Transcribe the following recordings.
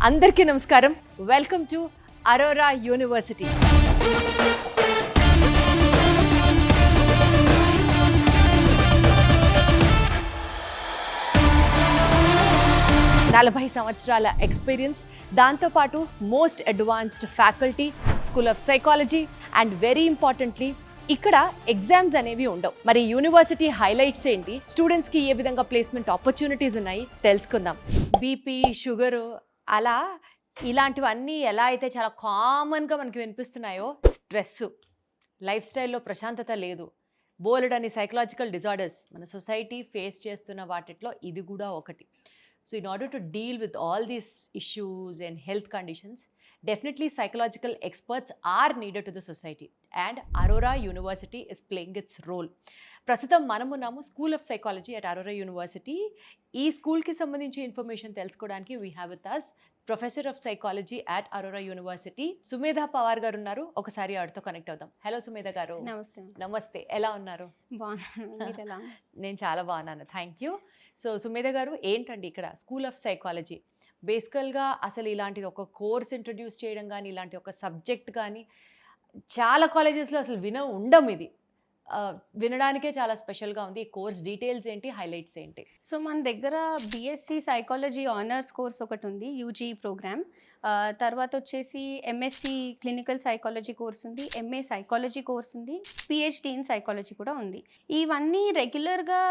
అందరికీ నమస్కారం. Welcome to Aurora university. నలభై సంవత్సరాల ఎక్స్పీరియన్స్, దాంతోపాటు most advanced faculty, school of psychology and very importantly ఇక్కడ ఎగ్జామ్స్ అనేవి ఉండవు. మరి యూనివర్సిటీ హైలైట్స్ ఏంటి, స్టూడెంట్స్కి ఏ విధంగా ప్లేస్మెంట్ ఆపర్చునిటీస్ ఉన్నాయి తెలుసుకుందాం. బీపీ, షుగరు, అలా ఇలాంటివన్నీ ఎలా అయితే చాలా కామన్గా మనకి వినిపిస్తున్నాయో, స్ట్రెస్, లైఫ్ స్టైల్లో ప్రశాంతత లేదు, బోలెడని సైకలాజికల్ డిజార్డర్స్ మన సొసైటీ ఫేస్ చేస్తున్న వాటిలో ఇది కూడా ఒకటి. So in order to deal with all these issues and health conditions, definitely psychological experts are needed to the society, and Aurora University is playing its role. ప్రస్తుతం మనమున్నాము school of psychology at Aurora university. ఈ స్కూల్కి సంబంధించి information తెలుసుకోవడానికి we have with us professor of psychology at Aurora university Sumedha Pawar గారు ఉన్నారు. ఒకసారి ఆవిడతో కనెక్ట్ అవుదాం. హలో సుమేధ గారు. నమస్తే. నమస్తే, ఎలా ఉన్నారు? నేను చాలా బాగున్నాను, థ్యాంక్ యూ. సో సుమేధ గారు, ఏంటండి ఇక్కడ స్కూల్ ఆఫ్ సైకాలజీ బేసికల్గా అసలు ఇలాంటిది ఒక కోర్స్ ఇంట్రడ్యూస్ చేయడం కానీ, ఇలాంటి ఒక సబ్జెక్ట్ కానీ చాలా కాలేజెస్లో అసలు ఉండం. ఇది వినడానికే చాలా స్పెషల్గా ఉంది. ఈ కోర్స్ డీటెయిల్స్ ఏంటి, హైలైట్స్ ఏంటి? సో మన దగ్గర బీఎస్సీ సైకాలజీ ఆనర్స్ కోర్స్ ఒకటి ఉంది, యూజీ ప్రోగ్రామ్. తర్వాత వచ్చేసి ఎంఎస్సి క్లినికల్ సైకాలజీ కోర్స్ ఉంది, ఎంఏ సైకాలజీ కోర్స్ ఉంది, పిహెచ్డి ఇన్ సైకాలజీ కూడా ఉంది. ఇవన్నీ రెగ్యులర్గా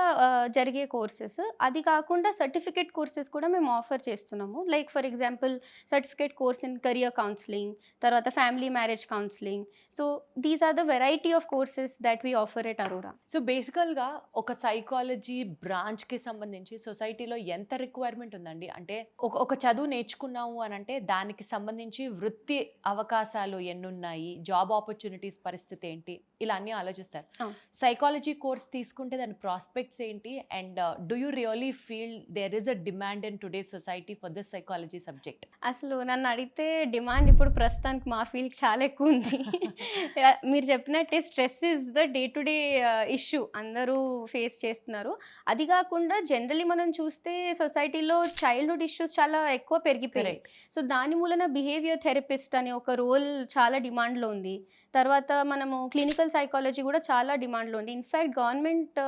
జరిగే కోర్సెస్. అది కాకుండా సర్టిఫికేట్ కోర్సెస్ కూడా మేము ఆఫర్ చేస్తున్నాము. Like for example certificate course in career counselling, తర్వాత family marriage counselling. So these are the variety of courses that we offer at Aurora. So బేసికల్గా ఒక సైకాలజీ బ్రాంచ్కి సంబంధించి సొసైటీలో ఎంత రిక్వైర్మెంట్ ఉందండి? అంటే ఒక చదువు నేర్చుకున్నాము అని అంటే దానికి సంబంధించి వృత్తి అవకాశాలు ఎన్నున్నాయి, జాబ్ ఆపర్చునిటీస్ పరిస్థితి ఏంటి, ఇలా అన్నీ ఆలోచిస్తారు. సైకాలజీ కోర్స్ తీసుకుంటే దాని ప్రాస్పెక్ట్స్ ఏంటి, and do you really feel there is a demand in today society for this psychology subject? అసలు నన్ను అడిగితే డిమాండ్ ఇప్పుడు ప్రస్తుతానికి మా ఫీల్డ్ చాలా ఎక్కువ ఉంది. మీరు చెప్పినట్టే stress is the day to day issue, అందరూ ఫేస్ చేస్తున్నారు. అది కాకుండా జనరలీ మనం చూస్తే సొసైటీలో చైల్డ్హుడ్ ఇష్యూస్ చాలా ఎక్కువ పెరిగిపోయాయి. సో దాని మూలన బిహేవియర్ థెరపిస్ట్ అనే ఒక రోల్ చాలా డిమాండ్లో ఉంది. తర్వాత మనము క్లినికల్ సైకాలజీ కూడా చాలా డిమాండ్లో ఉంది. ఇన్ఫ్యాక్ట్ గవర్నమెంట్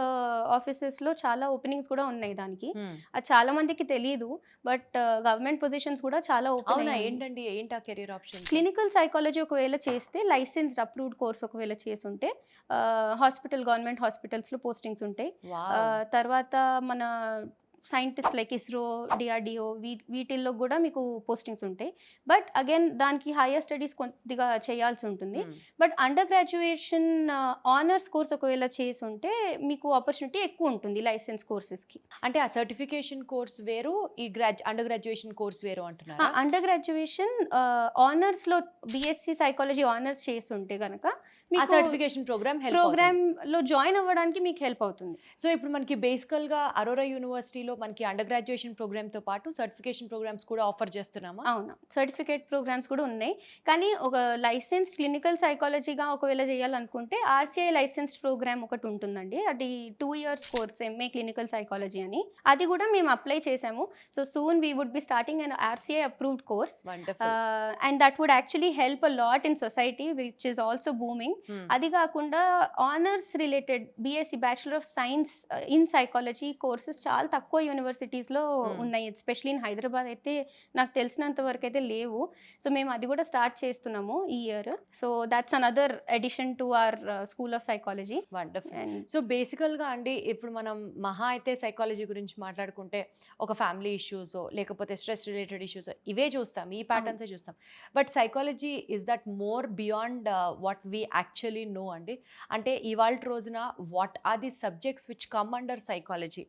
ఆఫీసెస్లో చాలా ఓపెనింగ్స్ కూడా ఉన్నాయి దానికి. అది చాలా మందికి తెలియదు, బట్ గవర్నమెంట్ పొజిషన్స్ కూడా చాలా ఓపెన్. ఏంటండి, ఏంటి ఆ కెరీర్ ఆప్షన్? క్లినికల్ సైకాలజీ ఒకవేళ చేస్తే లైసెన్స్డ్ అప్రూవ్డ్ కోర్స్ ఒకవేళ చేసి ఉంటే గవర్నమెంట్ హాస్పిటల్స్లో పోస్టింగ్స్ ఉంటాయి. తర్వాత మన సైంటిస్ట్ లైక్ ఇస్రో, డిఆర్డిఓ, వీటిల్లో కూడా మీకు పోస్టింగ్స్ ఉంటాయి. బట్ అగైన్ దానికి హైయర్ స్టడీస్ కొద్దిగా చేయాల్సి ఉంటుంది. But under graduation honours course ఒకవేళ చేసి ఉంటే మీకు ఆపర్చునిటీ ఎక్కువ ఉంటుంది లైసెన్స్ కోర్సెస్కి. అంటే ఆ సర్టిఫికేషన్ కోర్స్ వేరు, ఈ అండర్ గ్రాడ్యుయేషన్ కోర్స్ వేరు అంటున్నారు. అండర్ గ్రాడ్యుయేషన్ ఆనర్స్లో బీఎస్సీ సైకాలజీ ఆనర్స్ చేసి ఉంటే కనుక ఆ సర్టిఫికేషన్ ప్రోగ్రామ్లో జాయిన్ అవ్వడానికి మీకు హెల్ప్ అవుతుంది. సో ఇప్పుడు మనకి బేసికల్గా అరోరా యూనివర్సిటీలో మనకి అండర్ గ్రాడ్యుయేషన్ ప్రోగ్రామ్తో పాటు సర్టిఫికేషన్ ప్రోగ్రామ్స్ కూడా ఆఫర్ చేస్తున్నామా? అవును, సర్టిఫికేట్ ప్రోగ్రామ్స్ కూడా ఉన్నాయి. కానీ ఒక లైసెన్స్డ్ క్లినికల్ సైకాలజీగా ఒకవేళ చేయాలనుకుంటే ఆర్సీఐ లైసెన్స్డ్ ప్రోగ్రామ్ ఒకటి ఉంటుందండి. అది 2 years course, MA clinical psychology అని. అది కూడా మేము అప్లై చేసాము. So soon we would be starting on RCI approved course, and that would actually help a lot in society which is also booming. అది కాకుండా honours related BSc bachelor of science in psychology courses చాలా తక్కువ యూనివర్సిటీస్లో ఉన్నాయి. Especially in Hyderabad అయితే నాకు తెలిసినంత వరకు అయితే లేవు. సో మేము అది కూడా స్టార్ట్ చేస్తున్నాము ఈ year. So that's another addition to our school of psychology. Wonderful. So బేసికల్గా అండి, ఇప్పుడు మనం మహా అయితే సైకాలజీ గురించి మాట్లాడుకుంటే ఒక ఫ్యామిలీ ఇష్యూస్ లేకపోతే స్ట్రెస్ రిలేటెడ్ ఇష్యూస్ ఇవే చూస్తాం, ఈ ప్యాటర్న్సే చూస్తాం. But psychology is that more beyond what we actually know అండి. అంటే ఇవాళ రోజున what are the subjects which come under psychology?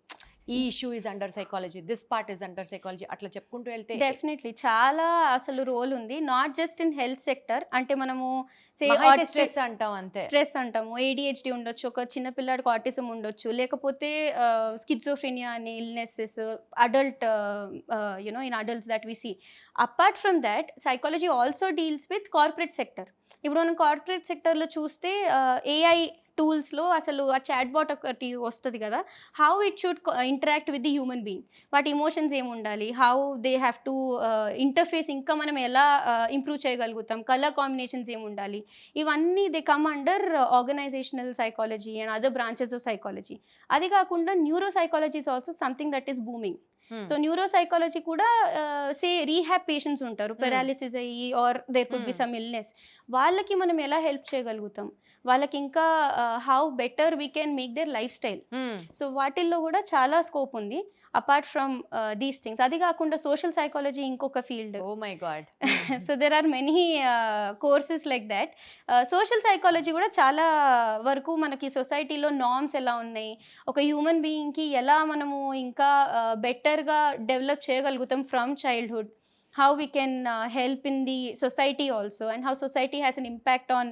ఈ issue is under psychology, this part is under psychology, అట్లా చెప్పుకుంటూ వెళ్తే డెఫినెట్లీ చాలా అసలు రోల్ ఉంది. Not just in health sector. అంటే మనము స్ట్రెస్ అంటాం, అంతే స్ట్రెస్ అంటాము, ఏడిహెచ్డి ఉండొచ్చు, ఒక చిన్న పిల్లాడికి ఆటిజం ఉండొచ్చు, లేకపోతే స్కిజోఫ్రెనియా అనే illnesses, adult in adults that we see. Apart from that psychology also deals with corporate sector. ఇప్పుడు మనం కార్పొరేట్ సెక్టర్లో చూస్తే ఏఐ టూల్స్లో అసలు ఆ చాట్ బాట్ ఒకటి వస్తుంది కదా, how it should interact with the human being, వాటి ఇమోషన్స్ ఏమి ఉండాలి, how they have to interface, ఇంకా మనం ఎలా ఇంప్రూవ్ చేయగలుగుతాం, కలర్ కాంబినేషన్స్ ఏమి ఉండాలి, ఇవన్నీ they come under organisational psychology and other branches of psychology. అది కాకుండా neuro psychology is also something that is booming. So neuro psychology కూడా సే రీహాబ్ పేషెంట్స్ ఉంటారు, పెరాలిసిస్ అయ్యి or there could be some illness, వాళ్ళకి మనం ఎలా help చేయగలుగుతాం, వాళ్ళకి ఇంకా how better we can make their life style. So వాటిల్లో కూడా చాలా స్కోప్ ఉంది అపార్ట్ ఫ్రమ్ దీస్ థింగ్స్. అది కాకుండా సోషల్ సైకాలజీ ఇంకొక field. Oh my God. So there are many courses like that. Social psychology కూడా చాలా వరకు మనకి సొసైటీలో నార్మ్స్ ఎలా ఉన్నాయి, ఒక హ్యూమన్ బీయింగ్కి ఎలా మనము ఇంకా బెటర్గా డెవలప్ చేయగలుగుతాం from childhood, how we can help in the society also, and how society has an impact on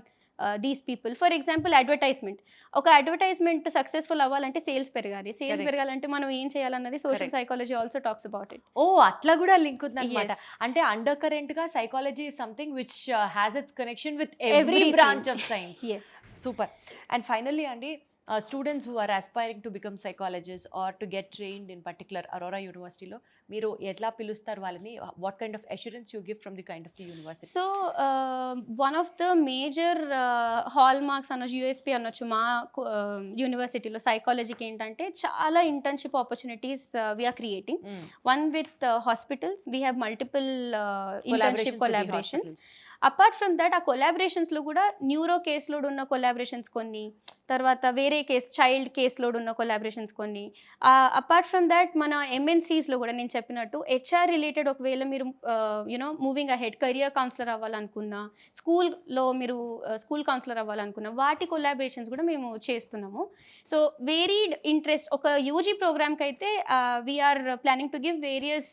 these people. For example advertisement, ఒక అడ్వర్టైజ్మెంట్ సక్సెస్ఫుల్ అవ్వాలంటే సేల్స్ పెరగాలి, సేల్స్ పెరగాలంటే మనం ఏం చేయాలన్నది social psychology also talks about it. ఓ అట్లా కూడా లింక్ ఉందన్నమాట. అంటే అండర్ కరెంట్ గా psychology is something which has its connection with every branch of science. Super. And finally అండి, students who are aspiring to become psychologists or to get trained in particular Aurora Universityలో మీరు ఎట్లా పిలుస్తారు వాళ్ళని? what kind of assurance you give from the kind of the university? So one of the major hallmarks అనొచ్చు, USP అనొచ్చు మా యూనివర్సిటీలో సైకాలజీకి ఏంటంటే చాలా internship opportunities we are creating. One with hospitals, we have multiple internship collaborations. Apart from that ఆ కొలాబరేషన్స్లో కూడా న్యూరో కేస్ లోడ్ ఉన్న కొలాబరేషన్స్ కొన్ని, తర్వాత వేరే కేస్ చైల్డ్ కేస్ లోడ్ ఉన్న కొలాబరేషన్స్ కొన్ని. అపార్ట్ ఫ్రమ్ దట్ మన ఎంఎన్సీస్లో కూడా నేను చెప్పినట్టు హెచ్ఆర్ రిలేటెడ్ ఒకవేళ మీరు you know moving ahead career counsellor అవ్వాలనుకున్నా, స్కూల్లో మీరు స్కూల్ కౌన్సిలర్ అవ్వాలనుకున్నా, వాటి కొలాబరేషన్స్ కూడా మేము చేస్తున్నాము. సో వేరీడ్ ఇంట్రెస్ట్, ఒక యూజీ ప్రోగ్రామ్కి అయితే we are planning to give various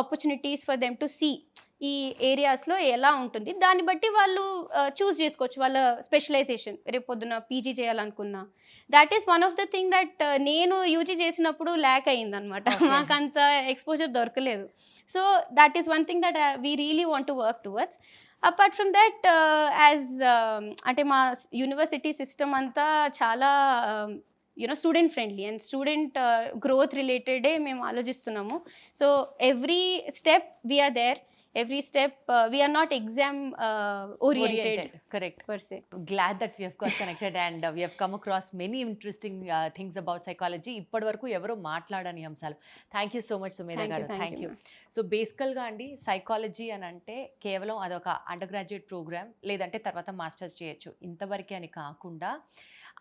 opportunities for them to see ఈ ఏరియాస్లో ఎలా ఉంటుంది, దాన్ని బట్టి వాళ్ళు చూస్ చేసుకోవచ్చు వాళ్ళ స్పెషలైజేషన్. రేపు పొద్దున పీజీ చేయాలనుకున్నా, that is one of the thing that నేను యూజీ చేసినప్పుడు ల్యాక్ అయ్యిందనమాట, మాకు అంత ఎక్స్పోజర్ దొరకలేదు. So that is one thing that we really want to work towards. Apart from that as అంటే మా యూనివర్సిటీ సిస్టమ్ అంతా చాలా you know student friendly and student growth రిలేటెడే మేము ఆలోచిస్తున్నాము. So every step we are there, every step we are not exam oriented. Correct. Per se. Glad that we have got connected and we have come across many interesting things about psychology. ఇప్పటి వరకు ఎవరో మాట్లాడని అంశాలు. Thank you so much Sumedha గారు. Thank you. So బేసికల్గా అండి, psychology అని అంటే కేవలం అదొక అండర్ గ్రాడ్యుయేట్ ప్రోగ్రామ్, లేదంటే తర్వాత మాస్టర్స్ చేయొచ్చు, ఇంతవరకే అని కాకుండా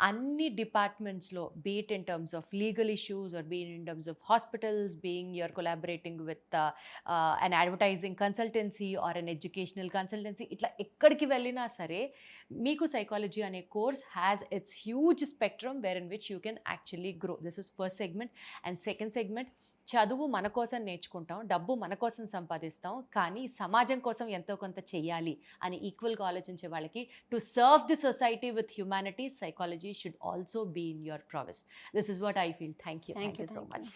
అన్ని డిపార్ట్మెంట్స్లో, be it in terms of legal issues or be it in terms of hospitals, being you are collaborating with an advertising consultancy or an educational consultancy, ఇట్లా ఎక్కడికి వెళ్ళినా సరే మీకు సైకాలజీ అనే course has its huge spectrum where in which you can actually grow. This is first segment. And second segment, చదువు మన కోసం నేర్చుకుంటాం, డబ్బు మన కోసం సంపాదిస్తాం, కానీ సమాజం కోసం ఎంతో కొంత చెయ్యాలి అని ఈక్వల్గా ఆలోచించే వాళ్ళకి, to serve the society with humanity, psychology should also be in your prowess. This is what I feel. Thank you so much.